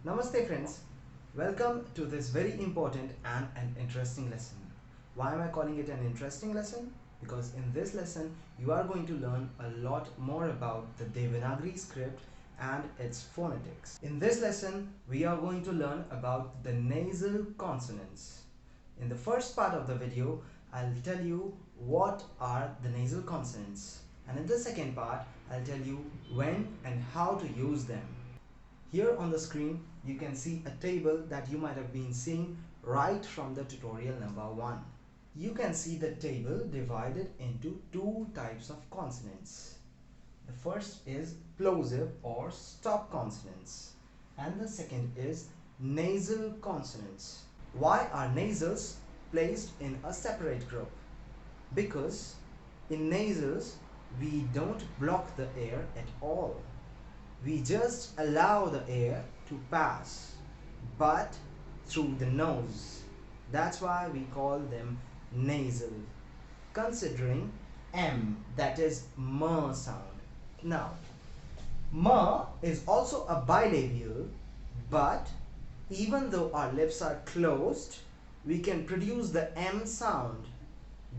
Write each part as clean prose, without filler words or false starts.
Namaste friends, welcome to this very important and an interesting lesson. Why am I calling it an interesting lesson? Because in this lesson you are going to learn a lot more about the Devanagari script and its phonetics. In this lesson we are going to learn about the nasal consonants. In the first part of the video I'll tell you what are the nasal consonants, and in the second part I'll tell you when and how to use them. Here on the screen you can see a table that you might have been seeing right from the tutorial number 1. You can see the table divided into two types of consonants. The first is plosive or stop consonants, and the second is nasal consonants. Why are nasals placed in a separate group? Because in nasals we don't block the air at all. We just allow the air to pass, but through the nose. That's why we call them nasal. Considering M, that is M sound. Now, M is also a bilabial, but even though our lips are closed, we can produce the M sound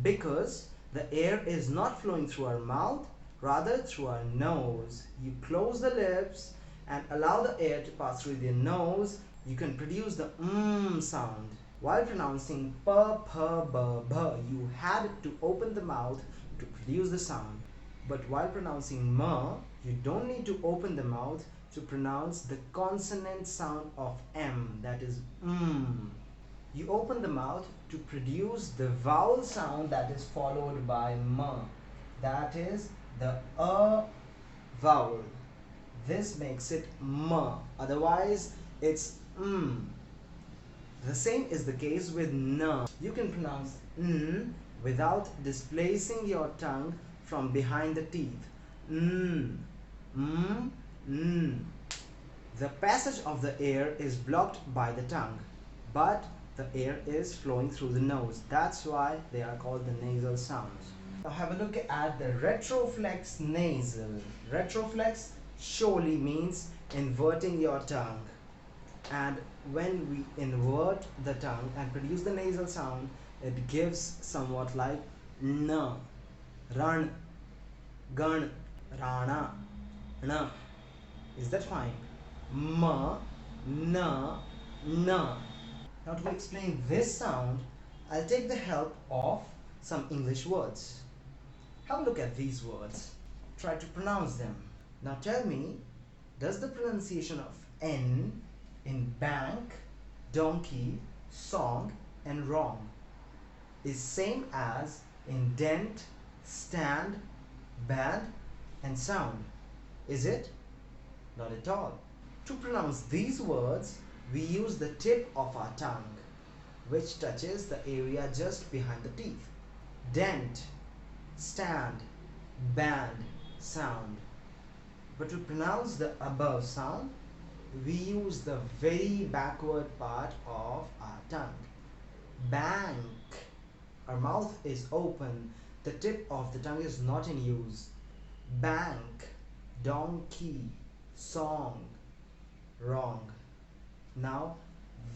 because the air is not flowing through our mouth, rather through our nose. You close the lips and allow the air to pass through the nose. You can produce the sound. While pronouncing p, p, b, b, you had to open the mouth to produce the sound. But while pronouncing m, you don't need to open the mouth to pronounce the consonant sound of m, that is You open the mouth to produce the vowel sound that is followed by m, that is the a vowel. This makes it m, otherwise it's m. The same is the case with n. You can pronounce n without displacing your tongue from behind the teeth. N, n. The passage of the air is blocked by the tongue, but the air is flowing through the nose. That's why they are called the nasal sounds. Now have a look at the retroflex nasal. Retroflex surely means inverting your tongue. And when we invert the tongue and produce the nasal sound, it gives somewhat like n, ran, gan, rana, na. Is that fine? M, na, na. Now to explain this sound, I'll take the help of some English words. Have a look at these words. Try to pronounce them. Now tell me, does the pronunciation of N in bank, donkey, song and wrong is same as in dent, stand, band and sound? Is it? Not at all. To pronounce these words, we use the tip of our tongue, which touches the area just behind the teeth. Dent, stand, band, sound. But to pronounce the above sound, we use the very backward part of our tongue. Bank. Our mouth is open. The tip of the tongue is not in use. Bank, donkey, song, wrong. Now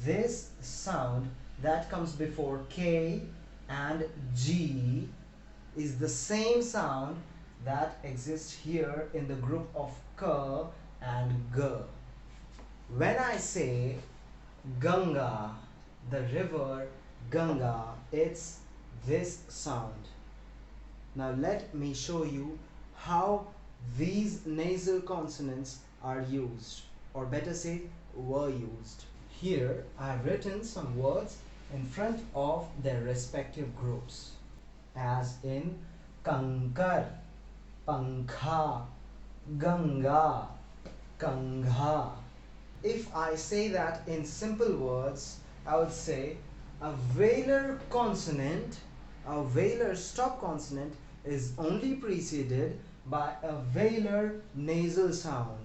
this sound that comes before K and G is the same sound that exists here in the group of K and G. When I say Ganga, the river Ganga, it's this sound. Now let me show you how these nasal consonants are used, or better say were used. Here I have written some words in front of their respective groups, as in Kankar, Pankha, Ganga, Kangha. If I say that in simple words, I would say a velar consonant, a velar stop consonant is only preceded by a velar nasal sound.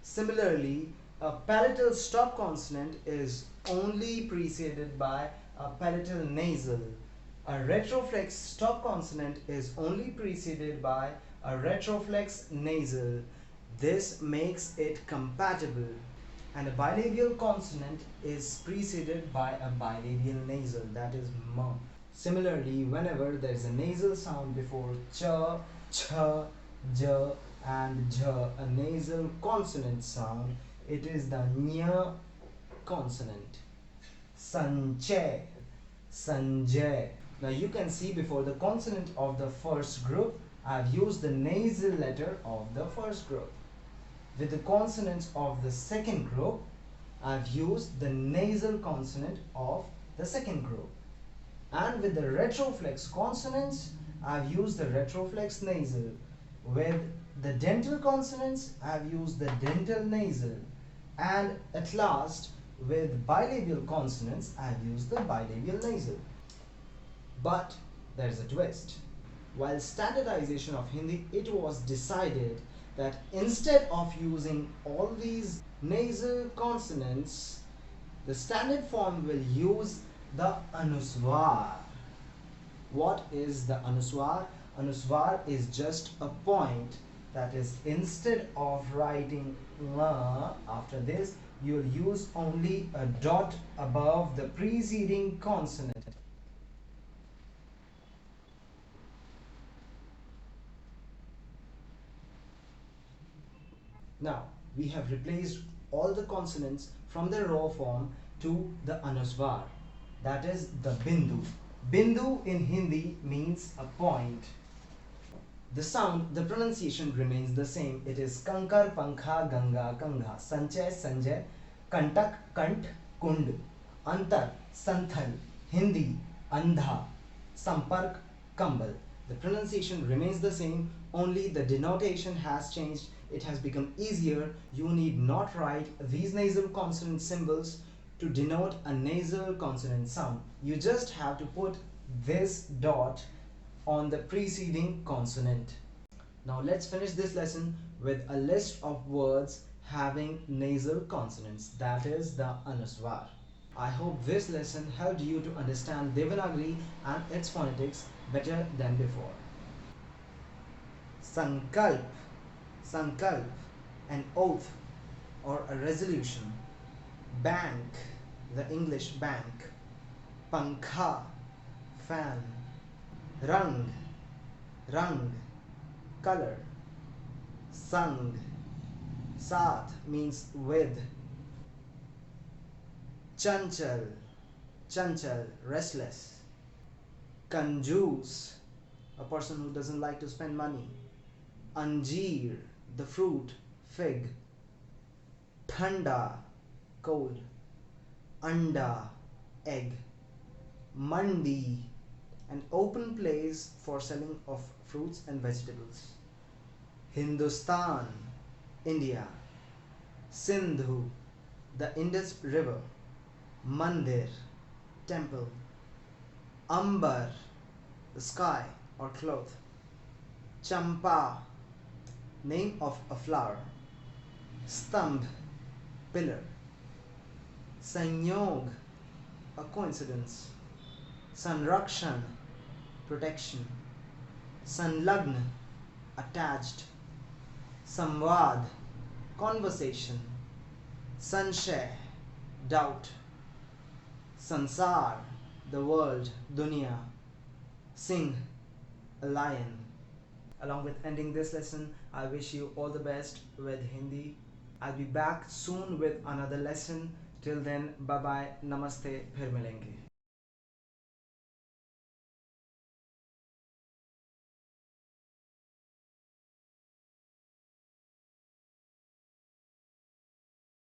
Similarly, a palatal stop consonant is only preceded by a palatal nasal. A retroflex stop consonant is only preceded by a retroflex nasal. This makes it compatible. And a bilabial consonant is preceded by a bilabial nasal, that is m. Similarly, whenever there is a nasal sound before ch, ch, j and j, a nasal consonant sound, it is the ñ consonant. Sanche, Sanjay. Now you can see before the consonant of the first group, I've used the nasal letter of the first group. With the consonants of the second group, I've used the nasal consonant of the second group. And with the retroflex consonants, I've used the retroflex nasal. With the dental consonants, I've used the dental nasal. And at last, with bilabial consonants, I've used the bilabial nasal. But there's a twist. While standardization of Hindi, it was decided that instead of using all these nasal consonants, the standard form will use the anuswar. What is the anuswar? Anuswar is just a point, that is, instead of writing la after this, you will use only a dot above the preceding consonant. Now, we have replaced all the consonants from the raw form to the anuswar, that is the bindu. Bindu in Hindi means a point. The sound, the pronunciation remains the same. It is kankar, pankha, ganga, kangha, sanchay, sanjay, kantak, kant, kund, antar, santhal, Hindi, andha, sampark, kambal. The pronunciation remains the same, only the denotation has changed. It has become easier. You need not write these nasal consonant symbols to denote a nasal consonant sound. You just have to put this dot on the preceding consonant. Now let's finish this lesson with a list of words having nasal consonants, that is the anuswar. I hope this lesson helped you to understand Devanagari and its phonetics better than before. Sankalp, Sankalp, an oath or a resolution. Bank, the English bank. Pankha, fan. Rang, rang, color. Sang, saath means with. Chanchal, chanchal, restless. Kanjoos, a person who doesn't like to spend money. Anjeer, the fruit, fig. Thanda, cold. Anda, egg. Mandi, an open place for selling of fruits and vegetables. Hindustan, India. Sindhu, the Indus River. Mandir, temple. Ambar, the sky or cloth. Champa, name of a flower. Stambh, pillar. Sanyog, a coincidence. Sanrakshan, protection. Sanlagna, attached. Samvad, conversation. Sanshay, doubt. Sansar, the world, dunya. Singh, a lion. Along with ending this lesson, I wish you all the best with Hindi. I'll be back soon with another lesson. Till then, bye bye, namaste, phir milenge.